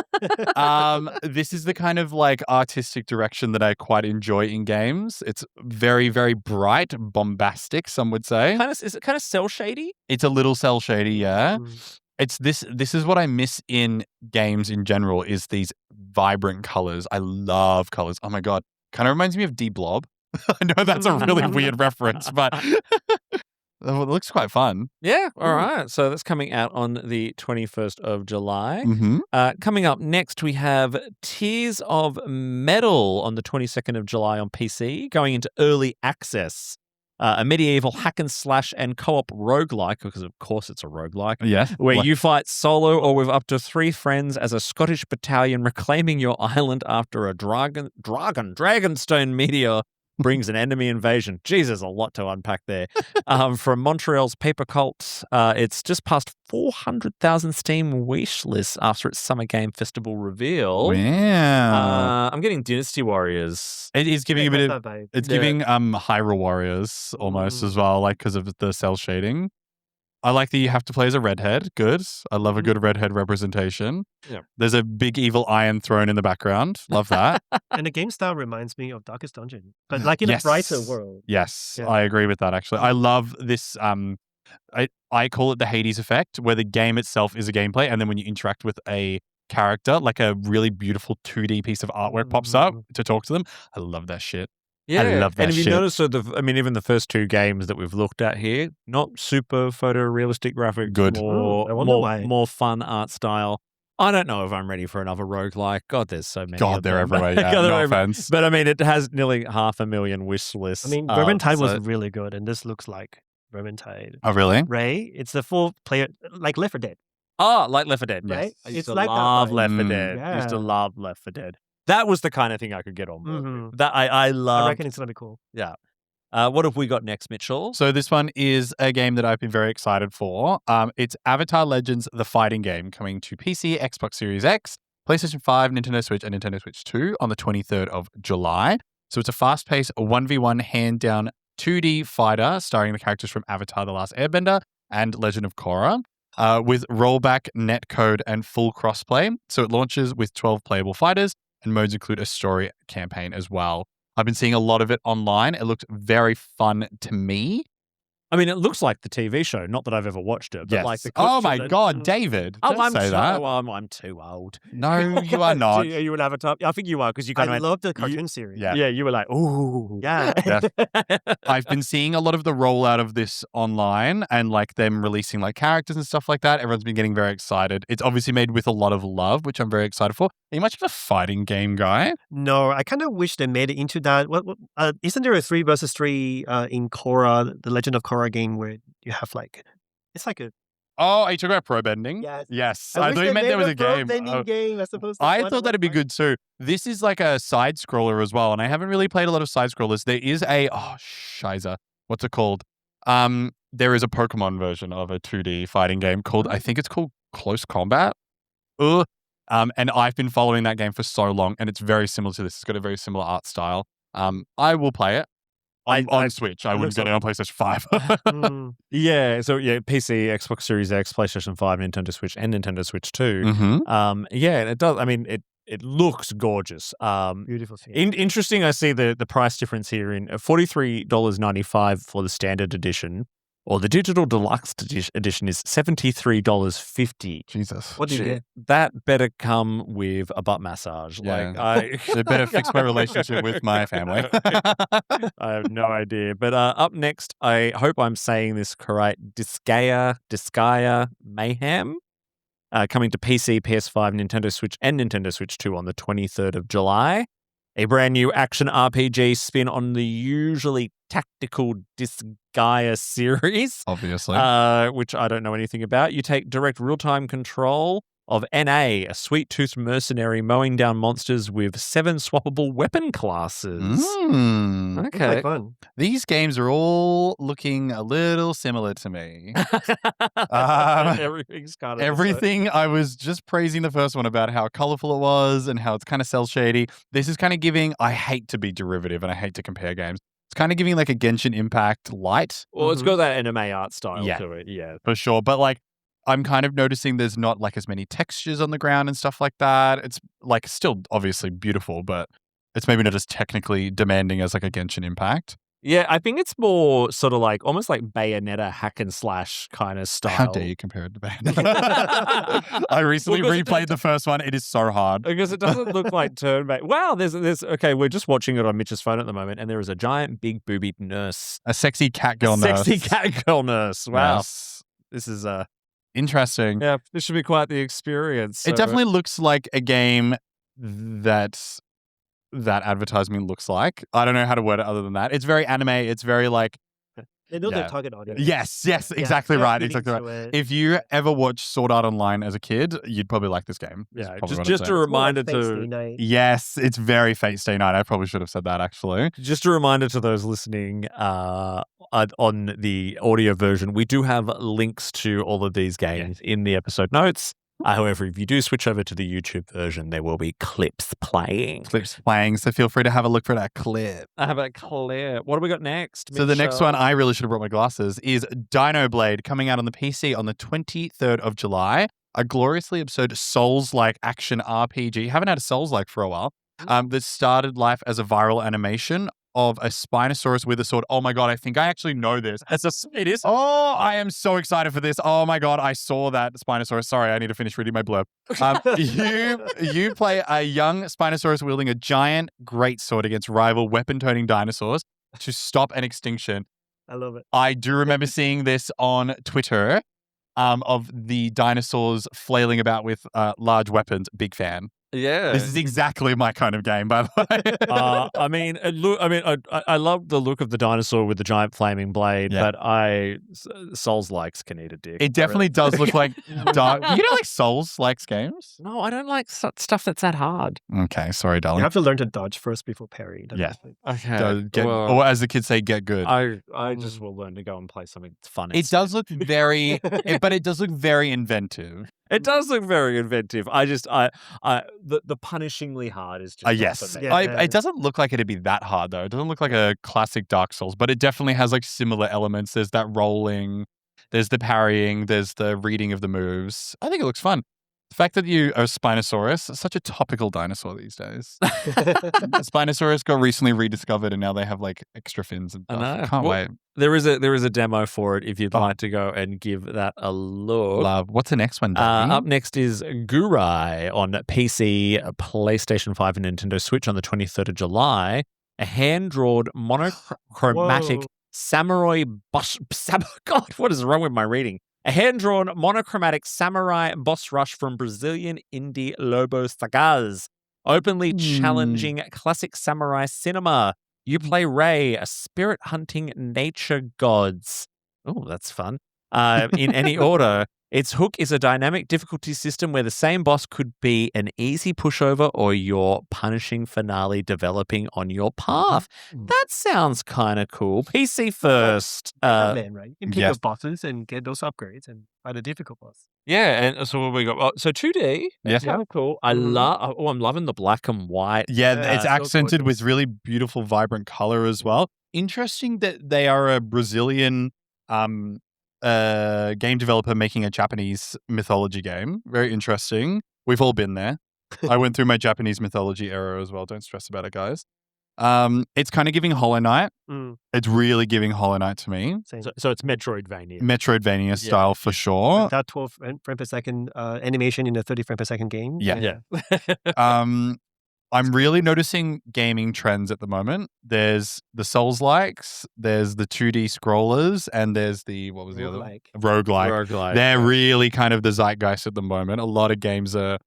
S2: This is the kind of like artistic direction that I quite enjoy in games. It's very, very bright, bombastic, some would say.
S1: Is it kind of cell shady?
S2: It's a little cell shady, yeah. It's this is what I miss in games in general, is these vibrant colors. I love colors. Oh my God. Kind of reminds me of D-Blob. I know that's a really weird reference, but it looks quite fun.
S1: Yeah. All right. So that's coming out on the 21st of July. Coming up next, we have Tears of Metal on the 22nd of July on PC, going into early access. A medieval hack and slash and co-op roguelike, because of course it's a roguelike, where you fight solo or with up to 3 friends as a Scottish battalion reclaiming your island after a Dragonstone meteor brings an enemy invasion. Jesus, a lot to unpack there. From Montreal's Paper Cult, it's just past 400,000 Steam wish lists after its Summer Game Festival reveal.
S2: Yeah.
S1: I'm getting Dynasty Warriors.
S2: It is giving a bit of, it's giving Hyrule Warriors almost as well, like because of the cell shading. I like that you have to play as a redhead. Good. I love a good redhead representation.
S1: Yeah.
S2: There's a big evil Iron Throne in the background. Love that.
S3: And the game style reminds me of Darkest Dungeon, but like in a brighter world.
S2: Yes,
S3: Yeah.
S2: I agree with that, actually. I love this. I call it the Hades effect, where the game itself is a gameplay, and then when you interact with a character, like a really beautiful 2D piece of artwork pops up to talk to them. I love that shit.
S1: Yeah,
S2: I love that
S1: and if you
S2: shit.
S1: notice, even the first two games that we've looked at here, not super photorealistic graphics,
S2: Good.
S3: I wonder why.
S1: more fun art style. I don't know if I'm ready for another roguelike. God, there's so many.
S2: God,
S1: of
S2: they're
S1: them.
S2: everywhere. Yeah,
S1: God, they're
S2: no
S1: everywhere.
S2: offense.
S1: But I mean, it has nearly 500,000 wish lists.
S3: I mean, Vermintide was really good, and this looks like Vermintide.
S2: Oh, really?
S3: Ray, it's the full player, like Left 4 Dead.
S1: Oh, like Left 4 Dead.
S3: Right?
S1: Yes. I used
S3: It's
S1: to
S3: like that
S1: love
S3: vibe.
S1: Left 4 Dead. I used to
S3: Yeah.
S1: love Left 4 Dead. That was the kind of thing I could get on board
S3: Mhm.
S1: with. That I
S3: I
S1: love.
S3: reckon it's gonna be cool.
S1: Yeah. What have we got next, Mitchell?
S2: So this one is a game that I've been very excited for. It's Avatar Legends: The Fighting Game, coming to PC, Xbox Series X, PlayStation 5, Nintendo Switch, and Nintendo Switch 2 on the 23rd of July. So it's a fast-paced 1v1 hand-down 2D fighter starring the characters from Avatar: The Last Airbender and Legend of Korra, with rollback, netcode, and full crossplay. So it launches with 12 playable fighters, and modes include a story campaign as well. I've been seeing a lot of it online. It looked very fun to me.
S1: I mean, it looks like the TV show. Not that I've ever watched it, but
S2: Yes.
S1: like the
S2: Oh
S1: clips
S2: my
S1: of it.
S2: God, David!
S1: Oh,
S2: Don't
S1: I'm
S2: say
S1: so,
S2: that.
S1: I'm too old.
S2: No, you are not.
S1: Are you an Avatar? I think you are because you kind
S3: I
S1: of
S3: love the cartoon series.
S2: Yeah.
S1: Yeah, you were like, ooh.
S3: Yeah.
S2: Yes. I've been seeing a lot of the rollout of this online and like them releasing like characters and stuff like that. Everyone's been getting very excited. It's obviously made with a lot of love, which I'm very excited for. Are you much of a fighting game guy?
S3: No, I kind of wish they made it into that. Isn't there a 3 versus 3 in Korra, the Legend of Korra game, where you have like, it's like a.
S2: Oh, are you talking about pro bending?
S3: Yes.
S2: Yes.
S3: I
S2: I
S3: wish
S2: thought
S3: they
S2: you meant
S3: made
S2: there was
S3: a
S2: a game.
S3: pro-bending
S2: Oh.
S3: game as opposed to
S2: I
S3: one
S2: thought that'd be
S3: fight.
S2: good too. This is like a side scroller as well, and I haven't really played a lot of side scrollers. There is shiza. What's it called? There is a Pokemon version of a 2D fighting game called, I think it's called Close Combat. And I've been following that game for so long, and it's very similar to this. It's got a very similar art style. I will play it on Switch. I wouldn't get it on PlayStation 5.
S1: Yeah, so yeah, PC, Xbox Series X, PlayStation 5, Nintendo Switch, and Nintendo Switch 2.
S2: Mm-hmm.
S1: Yeah, and it does. I mean, it looks gorgeous.
S3: Beautiful scene.
S1: Interesting. I see the price difference here in $43.95 for the standard edition, or the digital deluxe edition is $73.50.
S2: Jesus.
S3: What do you get?
S1: That better come with a butt massage.
S2: Yeah. It better fix my relationship with my family.
S1: I have no idea. But up next, I hope I'm saying this correct, Disgaea Mayhem, coming to PC, PS5, Nintendo Switch, and Nintendo Switch 2 on the 23rd of July. A brand new action RPG spin on the usually tactical Disgaea series,
S2: Obviously.
S1: which I don't know anything about. You take direct real-time control of NA, a sweet-toothed mercenary mowing down monsters with 7 swappable weapon classes.
S2: Mm.
S3: It's like fun.
S2: These games are all looking a little similar to me.
S1: Everything's kind of
S2: Everything, I was just praising the first one about how colorful it was and how it's kind of cel shady. This is kind of giving, I hate to be derivative and I hate to compare games. It's kind of giving like a Genshin Impact light.
S1: Well, it's got that anime art style
S2: Yeah.
S1: to it, yeah.
S2: For sure. But like, I'm kind of noticing there's not like as many textures on the ground and stuff like that. It's like still obviously beautiful, but it's maybe not as technically demanding as like a Genshin Impact.
S1: Yeah, I think it's more sort of like almost like Bayonetta hack and slash kind of style.
S2: How dare you compare it to Bayonetta? I recently
S1: Well, 'cause it
S2: replayed the first one. It is so hard.
S1: Because it doesn't look like turn-based. Wow, there's okay, we're just watching it on Mitch's phone at the moment, and there is a giant big boobied nurse.
S2: A sexy cat girl nurse.
S1: Sexy cat girl nurse. Wow.
S2: Yes.
S1: This is
S2: Interesting.
S1: yeah, this should be quite the experience.
S2: It definitely looks like a game that advertisement looks like. I don't know how to word it other than that. It's very anime. It's very like,
S3: They know
S2: Yeah.
S3: their target audience.
S2: yes,
S3: Yeah,
S2: exactly
S3: they're
S2: right.
S3: appealing
S2: Exactly right.
S3: to it.
S2: If you ever watched Sword Art Online as a kid, you'd probably like this game. is
S1: Yeah,
S2: probably what I'm
S1: just a
S2: saying.
S3: It's more like
S1: reminder
S3: Fate Stay
S1: to
S3: Night.
S2: Yes, it's very Fate Stay Night. I probably should have said that actually.
S1: just a reminder to those listening on the audio version, we do have links to all of these games in the episode notes. However, if you do switch over to the YouTube version, there will be clips playing.
S2: Clips playing, so feel free to have a look for that clip.
S1: I have a clear. What do we got next?
S2: So the next
S1: Mitchell?
S2: one, I really should have brought my glasses, is Dino Blade, coming out on the PC on the 23rd of July. A gloriously absurd Souls-like action RPG. Haven't had a Souls-like for a while. That started life as a viral animation of a Spinosaurus with a sword. Oh my God, I think I actually know this.
S1: It is.
S2: Oh, I am so excited for this. Oh my God, I saw that Spinosaurus. Sorry, I need to finish reading my blurb. You play a young Spinosaurus wielding a giant greatsword against rival weapon-toting dinosaurs to stop an extinction.
S3: I love it.
S2: I do remember seeing this on Twitter of the dinosaurs flailing about with large weapons. Big fan.
S1: Yeah.
S2: This is exactly my kind of game, by the way.
S6: I love the look of the dinosaur with the giant flaming blade,
S2: Yeah.
S6: but Souls likes can eat a dick.
S2: It definitely does look like dark. You don't like Souls likes games?
S6: No, I don't like stuff that's that hard.
S2: Okay, sorry,
S3: You
S2: darling.
S3: have to learn to dodge first before parry. That's
S2: Yeah.
S3: the thing.
S6: Okay.
S2: Or as the kids say, get good.
S6: I just will learn to go and play something fun.
S2: It does look very, but it does look very inventive.
S6: It does look very inventive. The punishingly hard is just not
S2: Yes.
S6: for me.
S3: Yeah.
S2: It doesn't look like it'd be that hard, though. It doesn't look like a classic Dark Souls, but it definitely has like similar elements. There's that rolling, there's the parrying, there's the reading of the moves. I think it looks fun. The fact that you are a Spinosaurus, such a topical dinosaur these days. Spinosaurus got recently rediscovered and now they have like extra fins and
S6: I
S2: stuff.
S6: know.
S2: Can't wait.
S6: There is a demo for it if you'd like to go and give that a look.
S2: Love. What's the next one, Davey?
S6: Up next is Gurai on PC, PlayStation 5, and Nintendo Switch on the 23rd of July. A hand-drawn monochromatic
S3: Whoa.
S6: samurai God, what is wrong with my reading? A hand-drawn monochromatic samurai boss rush from Brazilian indie Lobo Sagaz. Openly challenging classic samurai cinema. You play Rei, a spirit-hunting nature gods. Oh, that's fun. In any order. Its hook is a dynamic difficulty system where the same boss could be an easy pushover or your punishing finale developing on your path. That sounds kind of cool. PC first.
S3: Man, right? You can pick
S2: yes.
S3: up bosses and get those upgrades and fight a difficult boss.
S6: Yeah, and so what we got? So 2D.
S2: Yes.
S6: Kind of cool. I'm loving the black and white.
S2: Yeah,
S3: Yeah,
S2: it's
S3: so
S2: accented with
S3: gorgeous.
S2: really beautiful, vibrant color as well. Interesting that they are a Brazilian game developer making a Japanese mythology game. Very interesting. We've all been there. I went through my Japanese mythology era as well. Don't stress about it, guys. It's kind of giving Hollow Knight. It's really giving Hollow Knight to me.
S3: Same.
S6: So it's Metroidvania.
S2: Metroidvania style for sure.
S3: That 12 frame per second animation in a 30 frame per second game.
S2: Yeah. I'm really noticing gaming trends at the moment. There's the Souls-likes, there's the 2D scrollers, and there's the, what was the other one? Roguelike.
S6: Roguelike.
S2: They're really kind of the zeitgeist at the moment. A lot of games are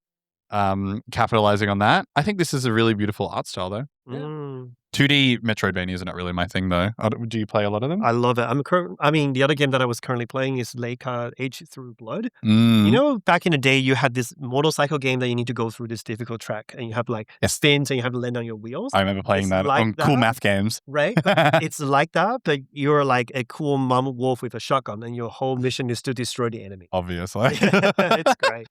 S2: capitalizing on that. I think this is a really beautiful art style, though.
S3: Yeah.
S2: 2D Metroidvanias are not really my thing, though. Do you play a lot of them?
S3: I love it. The other game that I was currently playing is Leica Age Through Blood.
S2: Mm.
S3: You know, back in the day, you had this motorcycle game that you need to go through this difficult track, and you have like spins, and you have to land on your wheels.
S2: I remember playing
S3: It's
S2: that
S3: like
S2: on cool
S3: that.
S2: math games.
S3: Right? But it's like that, but you're like a cool mom wolf with a shotgun, and your whole mission is to destroy the enemy.
S2: Obviously.
S3: It's great.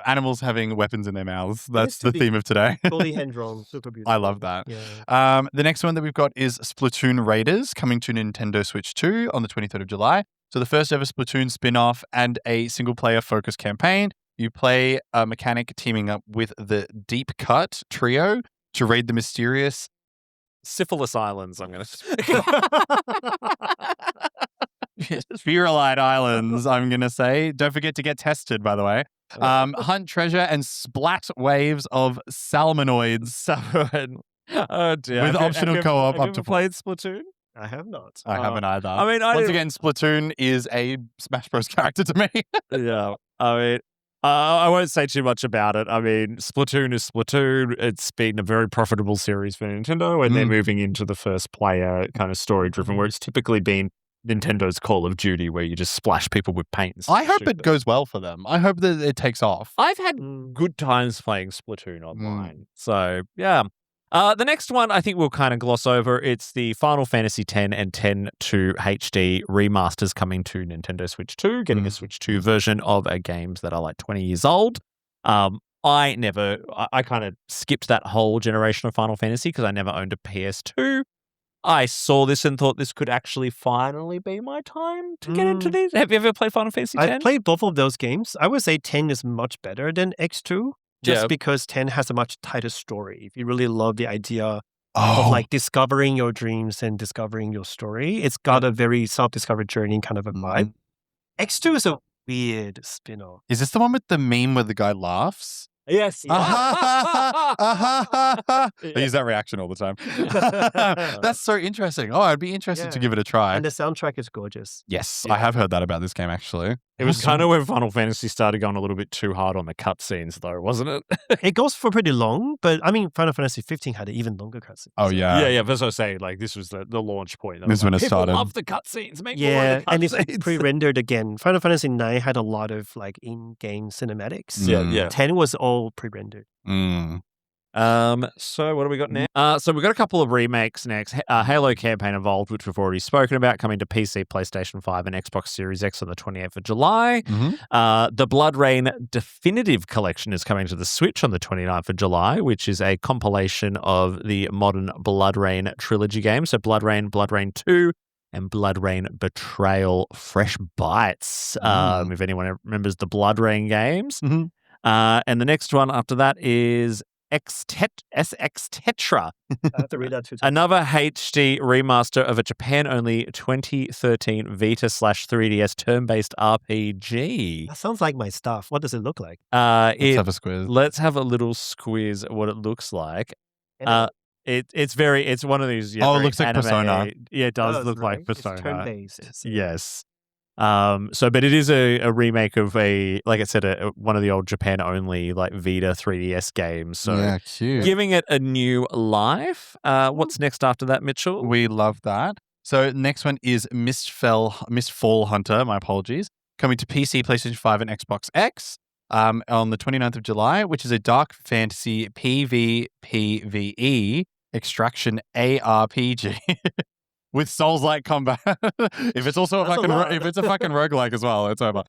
S2: Animals having weapons in their mouths. That's the
S3: 2D.
S2: theme of today.
S3: Fully hand-drawn, super beautiful.
S2: I love that.
S3: Yeah.
S2: The next one that we've got is Splatoon Raiders coming to Nintendo Switch 2 on the 23rd of July. So the first ever Splatoon spin-off and a single-player focused campaign. You play a mechanic teaming up with the Deep Cut trio to raid the mysterious
S6: Syphilis Islands, I'm going to say.
S2: Spherolite Islands, I'm going to say. Don't forget to get tested, by the way. Hunt treasure and splat waves of salmonoids.
S6: Oh dear.
S2: With optional co-op
S6: Have you
S2: up to
S6: ever played Splatoon?
S3: I have not.
S2: I haven't either.
S6: I mean,
S2: Once again, Splatoon is a Smash Bros. Character to me.
S6: Yeah. I mean, I won't say too much about it. I mean, Splatoon is Splatoon. It's been a very profitable series for Nintendo, and they're moving into the first player kind of story driven, where it's typically been Nintendo's Call of Duty, where you just splash people with paint. And
S2: I hope
S6: shoot
S2: it
S6: them.
S2: goes well for them. I hope that it takes off.
S6: I've had
S3: Mm.
S6: good times playing Splatoon online. So, yeah. The next one I think we'll kind of gloss over. It's the Final Fantasy X and 10-2 HD remasters coming to Nintendo Switch 2, getting a Switch 2 version of games that are like 20 years old. I kind of skipped that whole generation of Final Fantasy because I never owned a PS2. I saw this and thought this could actually finally be my time to get into these. Have you ever played Final Fantasy X?
S3: I've played both of those games. I would say 10 is much better than X2, just because 10 has a much tighter story. If you really love the idea of like discovering your dreams and discovering your story. It's got a very self-discovered journey kind of a vibe. X2 is a weird spin-off.
S2: Is this the one with the meme where the guy laughs?
S1: Yes.
S2: I use that reaction all the time. That's so interesting. Oh, I'd be interested to give it a try.
S3: And the soundtrack is gorgeous.
S2: Yes, I have heard that about this game, actually.
S6: It was kind of when Final Fantasy started going a little bit too hard on the cutscenes, though, wasn't it?
S3: It goes for pretty long, but I mean, Final Fantasy 15 had an even longer cutscene.
S2: Oh, yeah.
S6: Yeah. That's what I was saying. Like, this was the launch point.
S2: This is when it
S6: People
S2: started.
S6: love the cutscenes. Make more of the
S3: and it's
S6: cutscenes.
S3: pre-rendered again. Final Fantasy 9 had a lot of like in-game cinematics.
S1: Yeah.
S3: 10 was all pre-rendered.
S6: So what do we got now? So we've got a couple of remakes next. Halo Campaign Evolved, which we've already spoken about, coming to PC, PlayStation 5, and Xbox Series X on the 28th of July. The Blood Rain Definitive Collection is coming to the Switch on the 29th of July, which is a compilation of the modern Blood Rain trilogy games. So Blood Rain 2, and Blood Rain Betrayal Fresh Bites, if anyone remembers the Blood Rain games. And the next one after that is SX Tetra.
S3: I have to read that too.
S6: Another HD remaster of a Japan-only 2013 Vita/3DS turn-based RPG.
S3: That sounds like my stuff. What does it look like?
S2: Let's have a squiz.
S6: Let's have a little squiz at what it looks like. It's one of these.
S2: It looks like Persona.
S6: Yeah, it does look like
S3: It's
S6: Persona.
S3: turn-based.
S6: Yes. But it is a remake of like I said, one of the old Japan only like Vita 3DS games. So
S2: yeah, cute.
S6: giving it a new life. What's next after that, Mitchell?
S2: We love that. So next one is Mistfall Hunter. My apologies. Coming to PC, PlayStation 5, and Xbox X on the 29th of July, which is a dark fantasy PvPvE extraction ARPG. With Souls-like combat. If it's also if it's a fucking roguelike as well, it's over.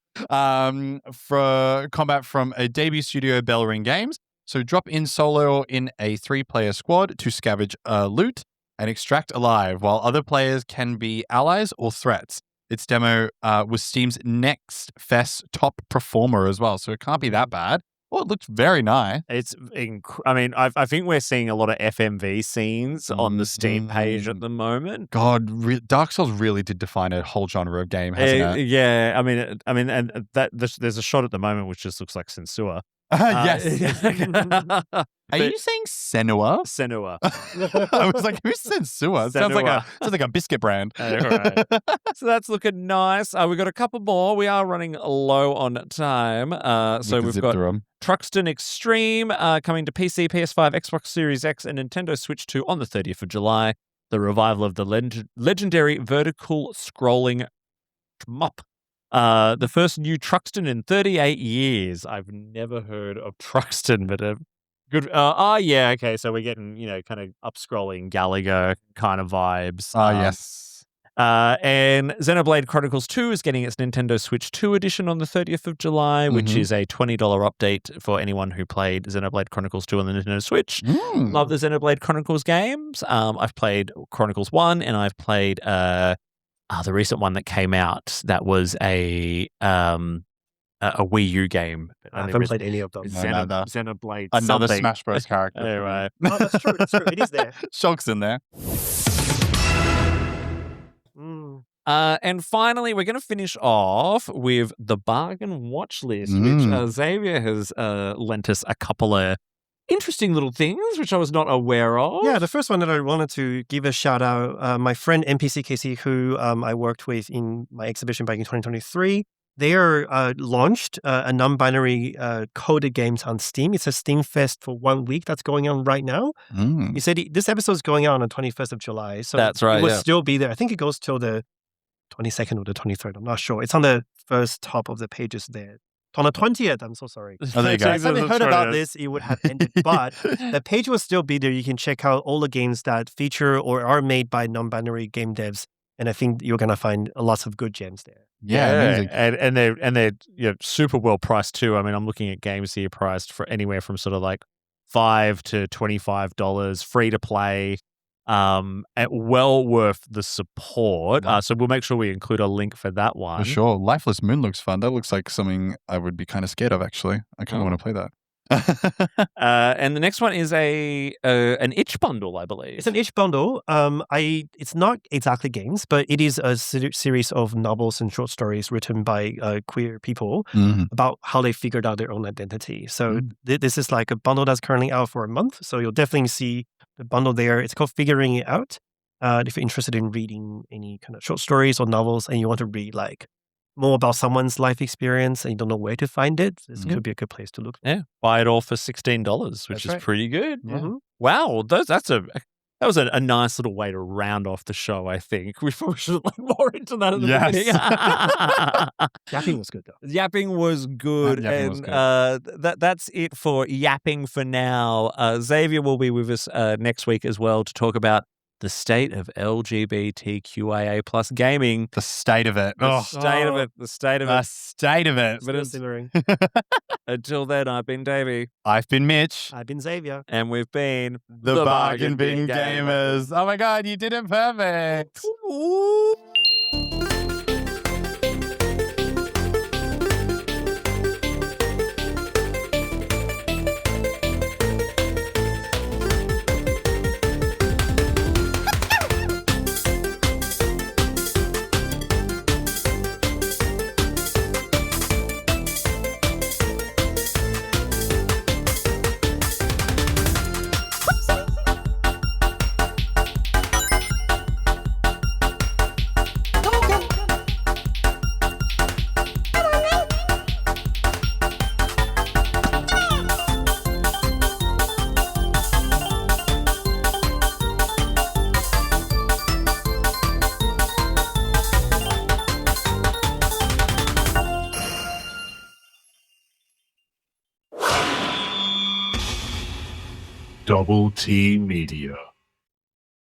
S2: For combat from a debut studio, Bellring Games. So drop in solo or in a 3-player squad to scavenge loot and extract alive, while other players can be allies or threats. Its demo was Steam's Next Fest top performer as well, so it can't be that bad. Oh, it looks very nice.
S6: I think we're seeing a lot of FMV scenes on the Steam page at the moment.
S2: God, Dark Souls really did define a whole genre of game, hasn't it?
S6: Yeah, there's a shot at the moment which just looks like Sensua.
S2: Yes. Are you saying Senua?
S6: Senua.
S2: I was like, who's Sensua? It sounds like a biscuit brand.
S6: Right. So that's looking nice. We've got a couple more. We are running low on time. So we've got Truxton Extreme coming to PC, PS5, Xbox Series X, and Nintendo Switch 2 on the 30th of July. The revival of the legendary vertical scrolling shmup. The first new Truxton in 38 years. I've never heard of Truxton, but good. Yeah, okay. So we're getting, kind of up-scrolling Galaga kind of vibes.
S2: Yes.
S6: And Xenoblade Chronicles 2 is getting its Nintendo Switch 2 edition on the 30th of July, which is a $20 update for anyone who played Xenoblade Chronicles 2 on the Nintendo Switch. Love the Xenoblade Chronicles games. I've played Chronicles 1, and I've played the recent one that came out that was a Wii U game.
S3: I haven't played any of them.
S6: Xenoblade.
S2: Another
S6: something.
S2: Smash Bros. Character.
S6: Anyway.
S3: Oh, that's true. It is there.
S2: Shulk's in there.
S6: And finally, we're going to finish off with the bargain watch list, which Xavier has lent us a couple of interesting little things, which I was not aware of.
S3: Yeah, the first one that I wanted to give a shout out, my friend NPCKC, who I worked with in my exhibition back in 2023, they are launched a non-binary coded games on Steam. It's a Steam Fest for 1 week that's going on right now. You said this episode is going on 21st of July. So
S6: that's right.
S3: It will still be there. I think it goes till the 22nd or the 23rd. I'm not sure. It's on the first top of the pages there. On the 20th, I'm so sorry.
S2: Oh, there you go.
S3: If I heard about this, it would have ended. But the page will still be there. You can check out all the games that feature or are made by non-binary game devs. And I think you're going to find lots of good gems there.
S2: Yeah,
S6: and they're super well priced too. I mean, I'm looking at games here priced for anywhere from sort of like $5 to $25, free to play. Well worth the support. So we'll make sure we include a link for that one.
S2: For sure. Lifeless Moon looks fun. That looks like something I would be kind of scared of, actually. I kind of want to play that.
S6: And the next one is an itch bundle, I believe.
S3: It's an itch bundle. It's not exactly games, but it is a series of novels and short stories written by queer people about how they figured out their own identity. So this is like a bundle that's currently out for a month. So you'll definitely see the bundle there. It's called Figuring It Out. If you're interested in reading any kind of short stories or novels and you want to read like more about someone's life experience and you don't know where to find it, this could be a good place to look.
S6: Yeah, buy it all for $16, which is pretty good.
S3: Yeah.
S6: Wow, that was a nice little way to round off the show, I think. We probably should have more into that at the beginning.
S3: Yapping was good, though.
S6: Yapping was good.
S2: Yapping was good.
S6: That's it for yapping for now. Xavier will be with us next week as well to talk about the state of LGBTQIA plus gaming.
S2: The state of it.
S6: The state of it. The state of it.
S2: The state of it.
S6: But
S3: Simmering.
S6: Until then, I've been Davey.
S2: I've been Mitch.
S3: I've been Xavier.
S6: And we've been
S2: The Bargain Bin Gamers. Oh my God, you did it perfect.
S7: Double T Media.